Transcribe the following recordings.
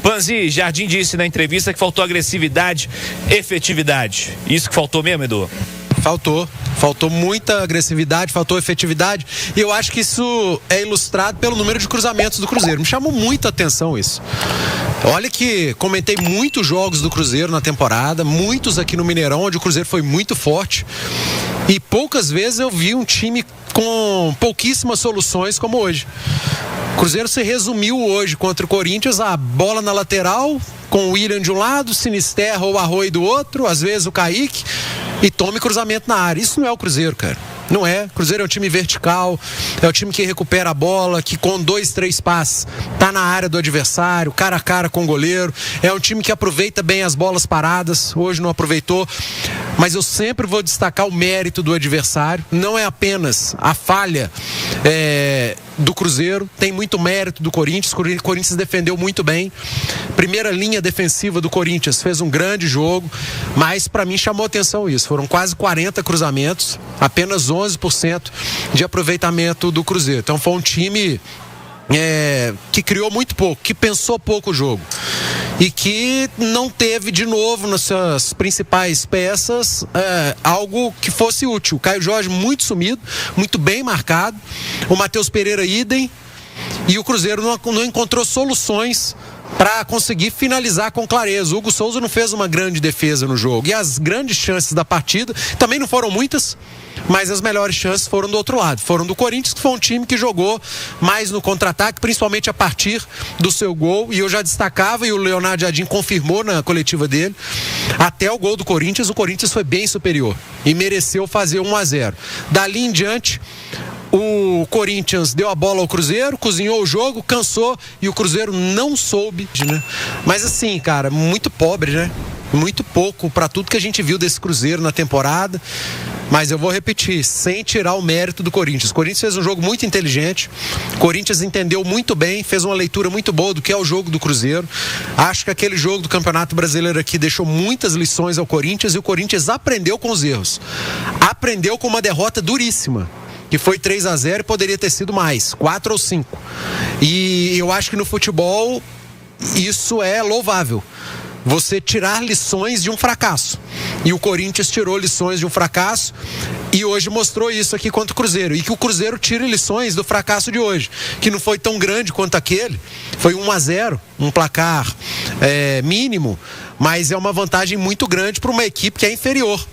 Panzi, Jardim disse na entrevista que faltou agressividade, efetividade. Isso que faltou mesmo, Edu? Faltou muita agressividade, faltou efetividade, e eu acho que isso é ilustrado pelo número de cruzamentos do Cruzeiro. Me chamou muita atenção isso. Olha que comentei muitos jogos do Cruzeiro na temporada, muitos aqui no Mineirão, onde o Cruzeiro foi muito forte, e poucas vezes eu vi um time com pouquíssimas soluções como hoje. O Cruzeiro se resumiu hoje contra o Corinthians a bola na lateral, com o William de um lado, Sinisterra ou Arroio do outro, às vezes o Kaique, e tome cruzamento na área. Isso não é o Cruzeiro, cara. Não é. O Cruzeiro é um time vertical, é o time que recupera a bola, que com 2, 3 passes tá na área do adversário, cara a cara com o goleiro. É um time que aproveita bem as bolas paradas. Hoje não aproveitou, mas eu sempre vou destacar o mérito do adversário. Não é apenas a falha do Cruzeiro, tem muito mérito do Corinthians. O Corinthians defendeu muito bem. Primeira linha defensiva do Corinthians fez um grande jogo, mas para mim chamou atenção isso. Foram quase 40 cruzamentos, apenas 11% de aproveitamento do Cruzeiro. Então foi um time que criou muito pouco, que pensou pouco o jogo e que não teve de novo nas suas principais peças algo que fosse útil. O Caio Jorge muito sumido, muito bem marcado, o Matheus Pereira idem, e o Cruzeiro não encontrou soluções para conseguir finalizar com clareza. O Hugo Souza não fez uma grande defesa no jogo, e as grandes chances da partida também não foram muitas, mas as melhores chances foram do outro lado, foram do Corinthians, que foi um time que jogou mais no contra-ataque, principalmente a partir do seu gol, e eu já destacava, e o Leonardo Jardim confirmou na coletiva dele, até o gol do Corinthians, o Corinthians foi bem superior e mereceu fazer 1-0. Dali em diante, o Corinthians deu a bola ao Cruzeiro, cozinhou o jogo, cansou, e o Cruzeiro não soube, né? Mas assim, cara, muito pobre, né? Muito pouco para tudo que a gente viu desse Cruzeiro na temporada. Mas eu vou repetir, sem tirar o mérito do Corinthians. O Corinthians fez um jogo muito inteligente, o Corinthians entendeu muito bem, fez uma leitura muito boa do que é o jogo do Cruzeiro. Acho que aquele jogo do Campeonato Brasileiro aqui deixou muitas lições ao Corinthians, e o Corinthians aprendeu com os erros. Aprendeu com uma derrota duríssima, que foi 3-0 e poderia ter sido mais, 4 ou 5. E eu acho que no futebol isso é louvável, você tirar lições de um fracasso. E o Corinthians tirou lições de um fracasso e hoje mostrou isso aqui contra o Cruzeiro. E que o Cruzeiro tire lições do fracasso de hoje, que não foi tão grande quanto aquele. Foi 1-0, um placar mínimo, mas é uma vantagem muito grande para uma equipe que é inferior.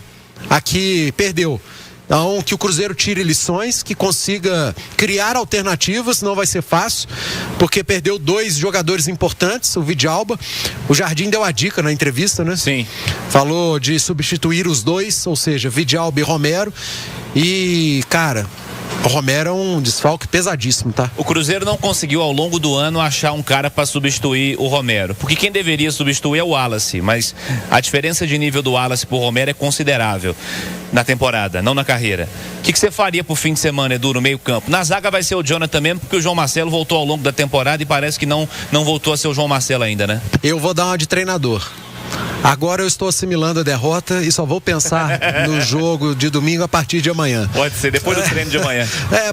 Aqui perdeu. Então, que o Cruzeiro tire lições, que consiga criar alternativas. Não vai ser fácil, porque perdeu 2 jogadores importantes, o Vidalba. O Jardim deu a dica na entrevista, né? Sim. Falou de substituir os 2, ou seja, Vidalba e Romero. E, cara, o Romero é um desfalque pesadíssimo, tá? O Cruzeiro não conseguiu ao longo do ano achar um cara para substituir o Romero, porque quem deveria substituir é o Wallace, mas a diferença de nível do Wallace pro Romero é considerável na temporada, não na carreira. O que você faria pro fim de semana, Edu, no meio campo? Na zaga vai ser o Jonathan mesmo, porque o João Marcelo voltou ao longo da temporada e parece que não voltou a ser o João Marcelo ainda, né? Eu vou dar uma de treinador. Agora eu estou assimilando a derrota e só vou pensar no jogo de domingo a partir de amanhã. Pode ser, depois do treino de amanhã.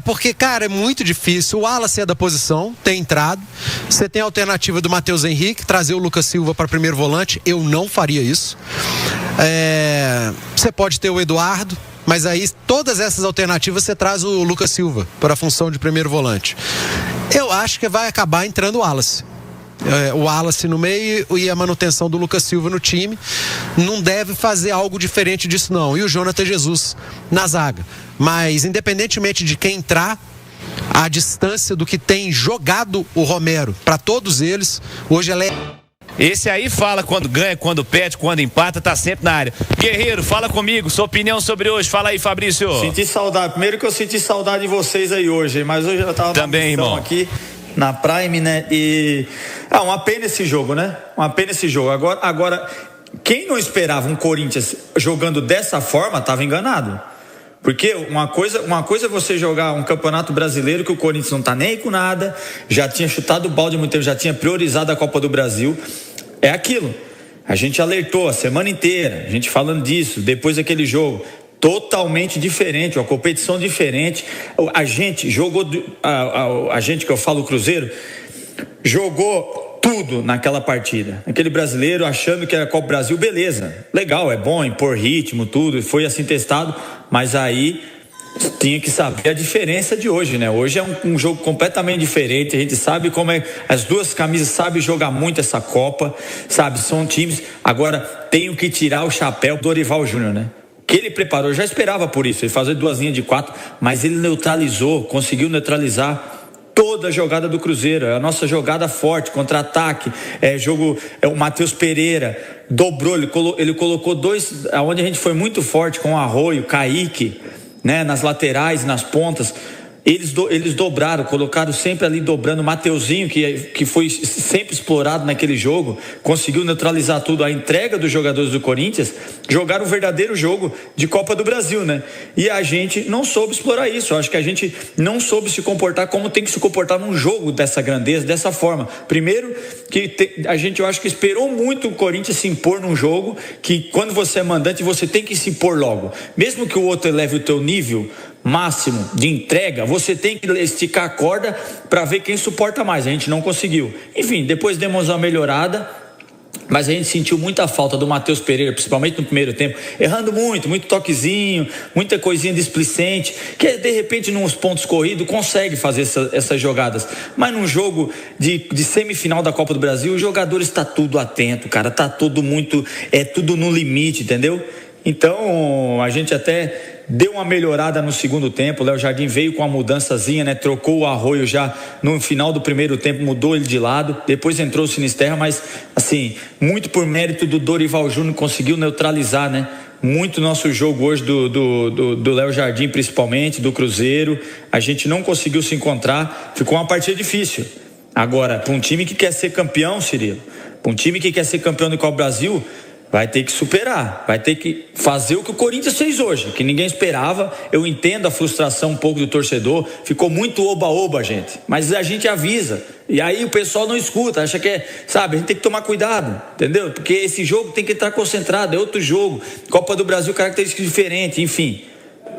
Porque, cara, é muito difícil. O Wallace é da posição, tem entrado. Você tem a alternativa do Matheus Henrique, trazer o Lucas Silva para primeiro volante. Eu não faria isso. Você pode ter o Eduardo, mas aí todas essas alternativas você traz o Lucas Silva para a função de primeiro volante. Eu acho que vai acabar entrando o Wallace. O Wallace no meio e a manutenção do Lucas Silva no time. Não deve fazer algo diferente disso, não. E o Jonathan Jesus na zaga. Mas independentemente de quem entrar, a distância do que tem jogado o Romero para todos eles, hoje ela é... Esse aí fala quando ganha, quando perde, quando empata, tá sempre na área. Guerreiro, fala comigo, sua opinião sobre hoje. Fala aí, Fabrício. Senti saudade. Primeiro que eu senti saudade de vocês aí hoje, mas hoje eu tava também, irmão, aqui na Prime, né? E uma pena esse jogo, né? Uma pena esse jogo. Agora, quem não esperava um Corinthians jogando dessa forma, tava enganado. Porque uma coisa é você jogar um campeonato brasileiro que o Corinthians não tá nem aí com nada, já tinha chutado o balde há muito tempo, já tinha priorizado a Copa do Brasil. É aquilo. A gente alertou a semana inteira, a gente falando disso, depois daquele jogo. Totalmente diferente, uma competição diferente. A gente jogou, a gente que eu falo, o Cruzeiro, jogou tudo naquela partida. Aquele brasileiro achando que era Copa Brasil, beleza, legal, é bom impor ritmo, tudo, foi assim testado, mas aí tinha que saber a diferença de hoje, né? Hoje é um jogo completamente diferente, a gente sabe como é, as duas camisas sabem jogar muito essa Copa, sabe, são times, agora tenho que tirar o chapéu do Dorival Júnior, né? Que ele preparou, eu já esperava por isso, ele fazer 2 linhas de 4, mas ele neutralizou, conseguiu neutralizar toda a jogada do Cruzeiro, é a nossa jogada forte, contra-ataque, o Matheus Pereira dobrou, ele colocou 2, onde a gente foi muito forte com o Arroio, Kaique, né, nas laterais, nas pontas, eles dobraram, colocaram sempre ali dobrando, o Mateuzinho, que foi sempre explorado naquele jogo, conseguiu neutralizar tudo, a entrega dos jogadores do Corinthians, jogaram um verdadeiro jogo de Copa do Brasil, né? E a gente não soube explorar isso, eu acho que a gente não soube se comportar como tem que se comportar num jogo dessa grandeza, dessa forma. Primeiro, a gente, eu acho que esperou muito o Corinthians se impor num jogo, que quando você é mandante, você tem que se impor logo, mesmo que o outro eleve o teu nível máximo de entrega, você tem que esticar a corda para ver quem suporta mais. A gente não conseguiu. Enfim, depois demos uma melhorada, mas a gente sentiu muita falta do Matheus Pereira, principalmente no primeiro tempo, errando muito toquezinho, muita coisinha displicente, que de repente nos pontos corridos consegue fazer essas jogadas, mas num jogo de semifinal da Copa do Brasil, os jogadores tá tudo atento, cara, tá tudo tudo no limite, entendeu? Então a gente até deu uma melhorada no segundo tempo, o Léo Jardim veio com uma mudançazinha, né? Trocou o Arroio já no final do primeiro tempo, mudou ele de lado, depois entrou o Sinisterra, mas assim, muito por mérito do Dorival Júnior, conseguiu neutralizar, né? Muito nosso jogo hoje do Léo Jardim, principalmente, do Cruzeiro, a gente não conseguiu se encontrar, ficou uma partida difícil. Agora, para um time que quer ser campeão, Cirilo, para um time que quer ser campeão do Copa Brasil, vai ter que superar, vai ter que fazer o que o Corinthians fez hoje, que ninguém esperava. Eu entendo a frustração um pouco do torcedor, ficou muito oba-oba, gente, mas a gente avisa, e aí o pessoal não escuta, acha que sabe, a gente tem que tomar cuidado, entendeu? Porque esse jogo tem que estar concentrado, é outro jogo, Copa do Brasil, característica diferente, enfim,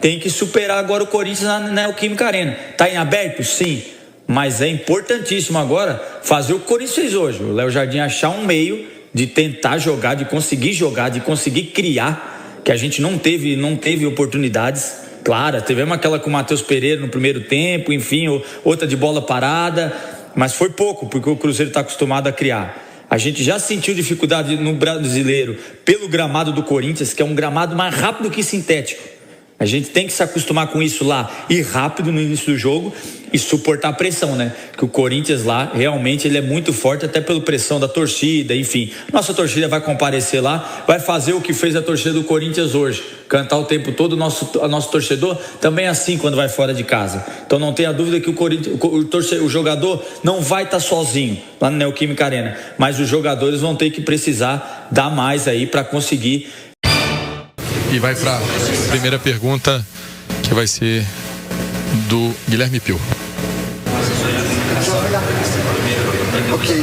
tem que superar agora o Corinthians na Neoquímica Arena. Está em aberto? Sim, mas é importantíssimo agora fazer o que o Corinthians fez hoje, o Léo Jardim achar um meio de tentar jogar, de conseguir criar, que a gente não teve oportunidades claras. Tivemos aquela com o Matheus Pereira no primeiro tempo, enfim, outra de bola parada, mas foi pouco, porque o Cruzeiro está acostumado a criar. A gente já sentiu dificuldade no brasileiro pelo gramado do Corinthians, que é um gramado mais rápido que sintético. A gente tem que se acostumar com isso lá, ir rápido no início do jogo e suportar a pressão, né? Que o Corinthians lá, realmente, ele é muito forte, até pela pressão da torcida, enfim. Nossa torcida vai comparecer lá, vai fazer o que fez a torcida do Corinthians hoje, cantar o tempo todo. O nosso torcedor também é assim quando vai fora de casa. Então não tenha dúvida que o jogador não vai estar sozinho lá na Neoquímica Arena, mas os jogadores vão ter que precisar dar mais aí para conseguir. E vai para a primeira pergunta, que vai ser do Guilherme Pio. Ok.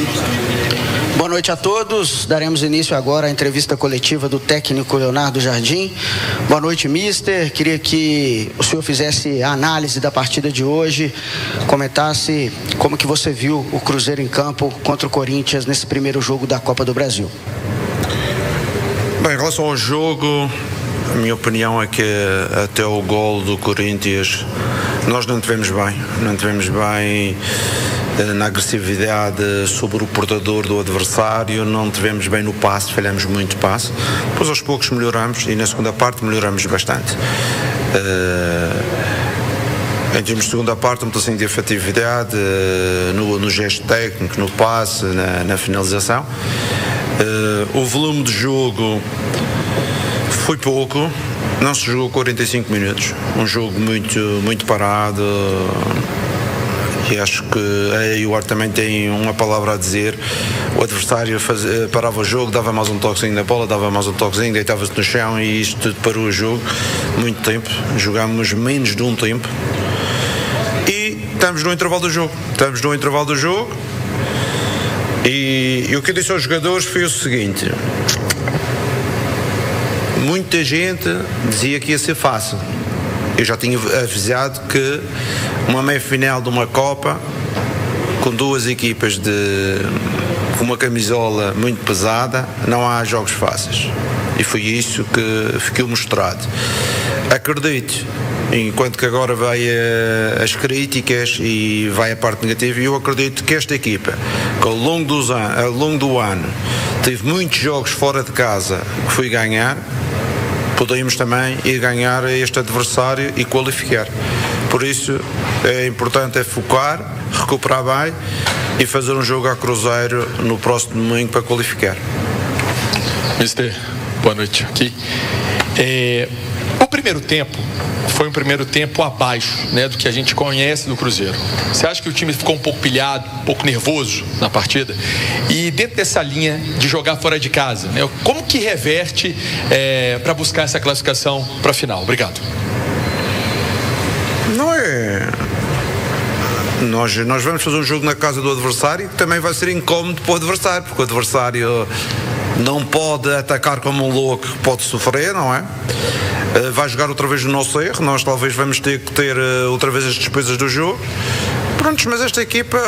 Boa noite a todos. Daremos início agora à entrevista coletiva do técnico Leonardo Jardim. Boa noite, mister. Queria que o senhor fizesse a análise da partida de hoje, comentasse como que você viu o Cruzeiro em campo contra o Corinthians nesse primeiro jogo da Copa do Brasil. Bem, em relação ao jogo, a minha opinião é que até o gol do Corinthians nós não tivemos bem na agressividade sobre o portador do adversário, não tivemos bem no passe, falhamos muito passe. Depois aos poucos melhoramos e na segunda parte melhoramos bastante. Em termos de segunda parte, muito assim de efetividade, no gesto técnico, no passe, na finalização. O volume de jogo foi pouco, não se jogou 45 minutos, um jogo muito parado, e acho que a EUAR também tem uma palavra a dizer. O adversário parava o jogo, dava mais um toquezinho na bola, dava mais um toquezinho, deitava-se no chão, e isto tudo parou o jogo, muito tempo, jogámos menos de um tempo, e estamos no intervalo do jogo, e o que eu disse aos jogadores foi o seguinte: muita gente dizia que ia ser fácil. Eu já tinha avisado que uma meia-final de uma Copa, com duas equipas com uma camisola muito pesada, não há jogos fáceis. E foi isso que ficou mostrado. Acredito, enquanto que agora vai as críticas e vai a parte negativa, eu acredito que esta equipa, que ao longo do ano teve muitos jogos fora de casa que foi ganhar, podemos também ir ganhar este adversário e qualificar. Por isso é importante focar, recuperar bem e fazer um jogo a Cruzeiro no próximo domingo para qualificar. Mister, boa noite aqui. O primeiro tempo foi um primeiro tempo abaixo, né, do que a gente conhece do Cruzeiro. Você acha que o time ficou um pouco pilhado, um pouco nervoso na partida? E dentro dessa linha de jogar fora de casa, né, como que reverte para buscar essa classificação para a final? Obrigado. Não é... Nós vamos fazer um jogo na casa do adversário que também vai ser incómodo para o adversário, porque o adversário não pode atacar como um louco, pode sofrer, não é? Vai jogar outra vez no nosso erro, nós talvez vamos ter que ter outra vez as despesas do jogo. Prontos, mas esta equipa,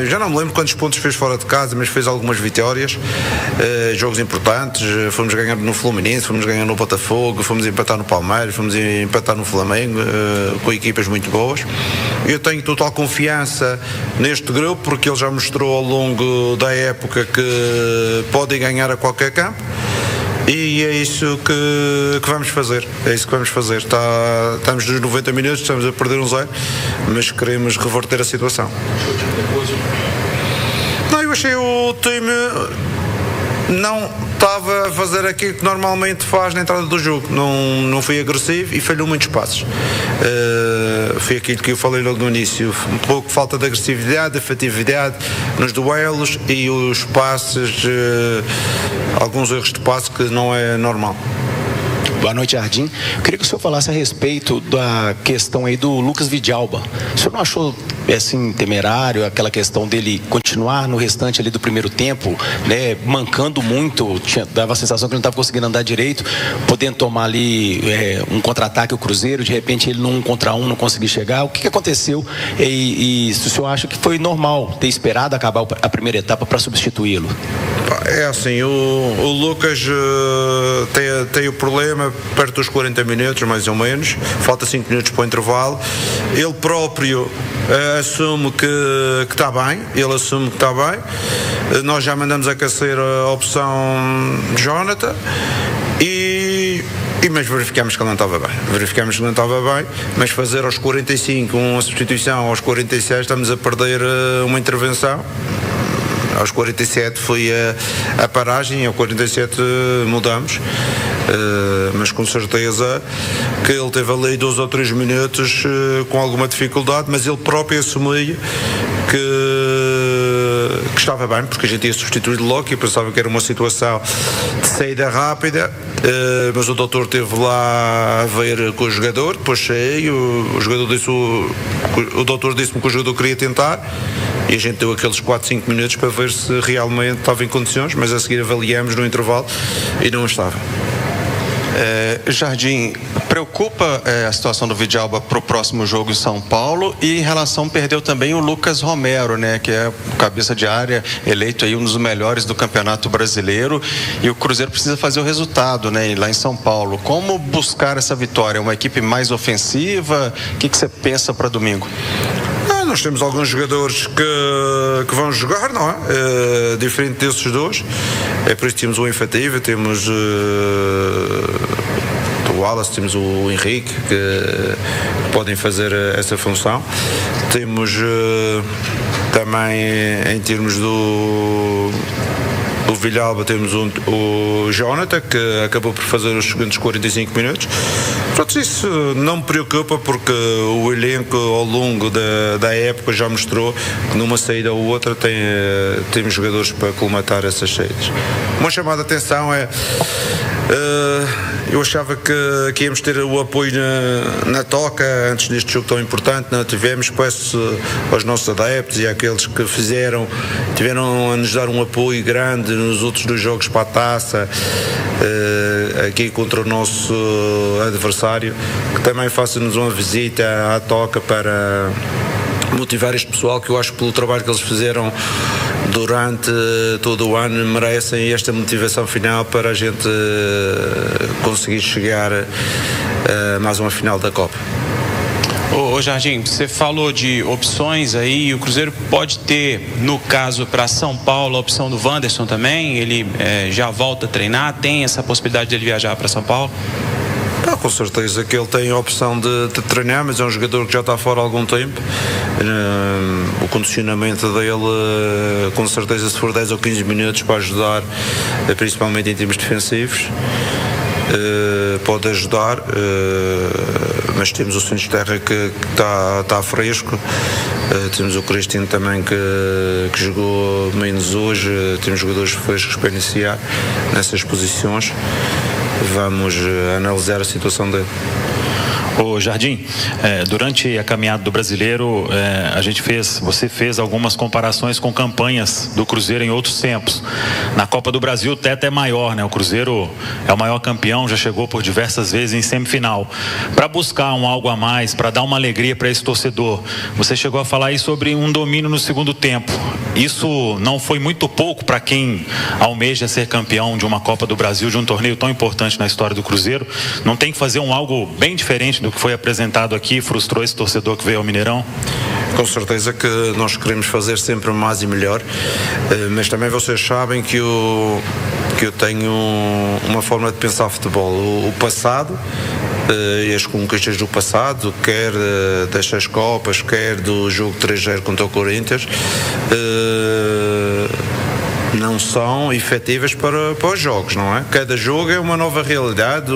já não me lembro quantos pontos fez fora de casa, mas fez algumas vitórias, jogos importantes, fomos ganhar no Fluminense, fomos ganhar no Botafogo, fomos empatar no Palmeiras, fomos empatar no Flamengo, com equipas muito boas. Eu tenho total confiança neste grupo, porque ele já mostrou ao longo da época que podem ganhar a qualquer campo. E é isso que vamos fazer. É isso que vamos fazer. Estamos nos 90 minutos, estamos a perder 1-0, mas queremos reverter a situação. Não, eu achei o time não estava a fazer aquilo que normalmente faz na entrada do jogo. Não foi agressivo e falhou muitos passos. Foi aquilo que eu falei logo no início, um pouco falta de agressividade, de efetividade nos duelos e os passes, alguns erros de passe que não é normal. Boa noite, Jardim. Eu queria que o senhor falasse a respeito da questão aí do Lucas Vidalba. O senhor não achou assim temerário aquela questão dele continuar no restante ali do primeiro tempo, né, mancando muito, dava a sensação que ele não estava conseguindo andar direito, podendo tomar ali um contra-ataque o Cruzeiro, de repente ele num contra um não conseguir chegar. O que aconteceu? E se o senhor acha que foi normal ter esperado acabar a primeira etapa para substituí-lo? É assim, o Lucas tem o problema perto dos 40 minutos, mais ou menos, falta 5 minutos para o intervalo. Ele próprio assume que está bem, nós já mandamos aquecer a opção Jonathan mas verificamos que ele não estava bem, mas fazer aos 45 uma substituição, aos 46 estamos a perder uma intervenção. Aos 47 foi a paragem, aos 47 mudamos, mas com certeza que ele teve ali 2 ou 3 minutos com alguma dificuldade, mas ele próprio assumia que estava bem, porque a gente ia substituir logo e pensava que era uma situação de saída rápida, mas o doutor esteve lá a ver com o jogador, depois saiu, o doutor disse-me que o jogador queria tentar e a gente deu aqueles 4, 5 minutos para ver se realmente estava em condições, mas a seguir avaliamos no intervalo e não estava. Jardim, preocupa a situação do Vidalba para o próximo jogo em São Paulo, e em relação, perdeu também o Lucas Romero, né, que é cabeça de área, eleito aí um dos melhores do Campeonato Brasileiro, e o Cruzeiro precisa fazer o resultado, né, lá em São Paulo. Como buscar essa vitória? Uma equipe mais ofensiva? O que você pensa para domingo? Nós temos alguns jogadores que vão jogar, não é? Diferente desses dois. É por isso que temos o Infativa, temos o Wallace, temos o Henrique, que podem fazer essa função. Temos também, em termos do Villalba, temos o Jonathan, que acabou por fazer os segundos 45 minutos. Pronto, isso não me preocupa, porque o elenco ao longo da época já mostrou que numa saída ou outra temos jogadores para colmatar essas saídas. Uma chamada de atenção é, eu achava que íamos ter o apoio na toca antes deste jogo tão importante, não tivemos. Peço aos nossos adeptos e àqueles que tiveram a nos dar um apoio grande nos outros 2 jogos para a taça, aqui contra o nosso adversário, que também façam-nos uma visita à toca para motivar este pessoal, que eu acho que pelo trabalho que eles fizeram durante todo o ano merecem esta motivação final para a gente conseguir chegar a mais uma final da Copa. Ô Jardim, você falou de opções aí, e o Cruzeiro pode ter, no caso para São Paulo, a opção do Wanderson também, ele já volta a treinar, tem essa possibilidade de ele viajar para São Paulo? Com certeza que ele tem a opção de treinar, mas é um jogador que já está fora há algum tempo. O condicionamento dele, com certeza, se for 10 ou 15 minutos, para ajudar, principalmente em termos defensivos, pode ajudar, mas temos o Sinisterra que está fresco, temos o Cristiano também que jogou menos hoje, temos jogadores frescos para iniciar nessas posições. Vamos analisar a situação dele. Ô Jardim, durante a caminhada do Brasileiro, você fez algumas comparações com campanhas do Cruzeiro em outros tempos. Na Copa do Brasil o teto é maior, né? O Cruzeiro é o maior campeão, já chegou por diversas vezes em semifinal. Para buscar algo a mais, para dar uma alegria para esse torcedor, você chegou a falar aí sobre um domínio no segundo tempo. Isso não foi muito pouco para quem almeja ser campeão de uma Copa do Brasil, de um torneio tão importante na história do Cruzeiro? Não tem que fazer algo bem diferente do que foi apresentado aqui, frustrou esse torcedor que veio ao Mineirão? Com certeza que nós queremos fazer sempre mais e melhor, mas também vocês sabem que eu tenho uma forma de pensar futebol. O passado, e as conquistas do passado, quer destas Copas, quer do jogo 3-0 contra o Corinthians, não são efetivas para os jogos, não é? Cada jogo é uma nova realidade,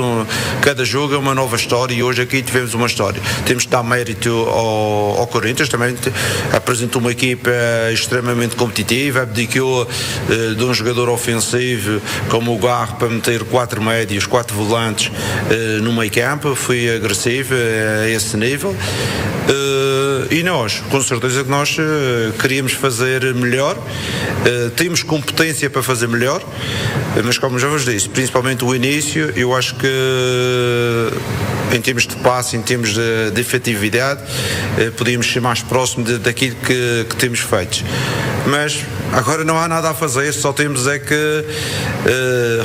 cada jogo é uma nova história, e hoje aqui tivemos uma história. Temos que dar mérito ao Corinthians, também apresentou uma equipa extremamente competitiva, abdicou de um jogador ofensivo como o Garro para meter 4 médios, 4 volantes no meio campo, foi agressivo a esse nível. E nós, com certeza que nós queríamos fazer melhor, temos competência para fazer melhor, mas como já vos disse, principalmente o início, eu acho que em termos de passe, em termos de efetividade, podíamos ser mais próximos daquilo que temos feito. Mas agora não há nada a fazer, só temos é que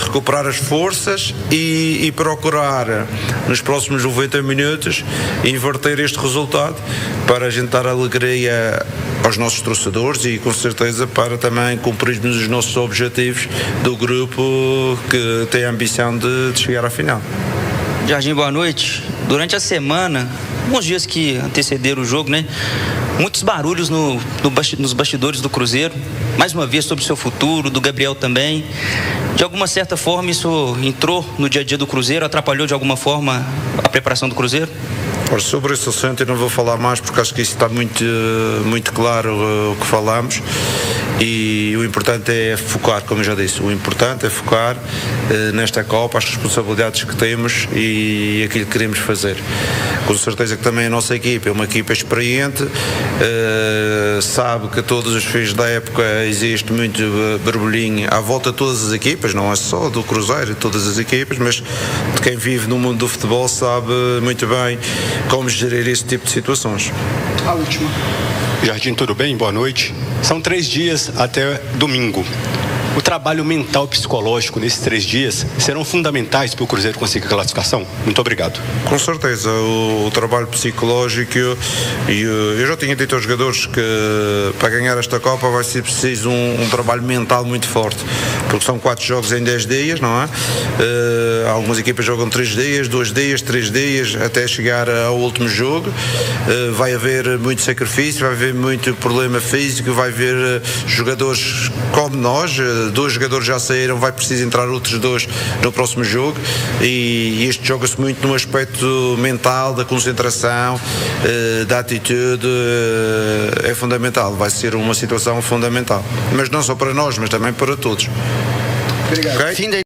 recuperar as forças e procurar nos próximos 90 minutos inverter este resultado para a gente dar alegria aos nossos torcedores e com certeza para também cumprirmos os nossos objetivos do grupo que tem a ambição de chegar à final. Jardim, boa noite. Durante a semana, alguns dias que antecederam o jogo, né? Muitos barulhos nos bastidores do Cruzeiro, mais uma vez sobre o seu futuro, do Gabriel também. De alguma certa forma isso entrou no dia a dia do Cruzeiro, atrapalhou de alguma forma a preparação do Cruzeiro? Sobre esse assunto eu não vou falar mais porque acho que isso está muito claro o que falamos, e o importante é focar, como eu já disse, o importante é focar nesta Copa, as responsabilidades que temos e aquilo que queremos fazer. Com certeza que também a nossa equipa é uma equipa experiente, sabe que todos os fins da época existe muito borbulhinho à volta de todas as equipas, não é só do Cruzeiro, todas as equipas, mas de quem vive no mundo do futebol sabe muito bem como gerir esse tipo de situações. A última. Jardim, tudo bem? Boa noite. São 3 dias até domingo. O trabalho mental e psicológico nesses 3 dias serão fundamentais para o Cruzeiro conseguir a classificação? Muito obrigado. Com certeza, o trabalho psicológico, eu já tinha dito aos jogadores que para ganhar esta Copa vai ser preciso um trabalho mental muito forte, porque são 4 jogos em 10 dias, não é? Algumas equipas jogam 3 dias, 2 dias, 3 dias, até chegar ao último jogo. Vai haver muito sacrifício, vai haver muito problema físico, vai haver jogadores como nós, 2 jogadores já saíram, vai precisar entrar outros 2 no próximo jogo, e isto joga-se muito no aspecto mental, da concentração, da atitude, é fundamental, vai ser uma situação fundamental, mas não só para nós, mas também para todos. Obrigado. Okay? Fim da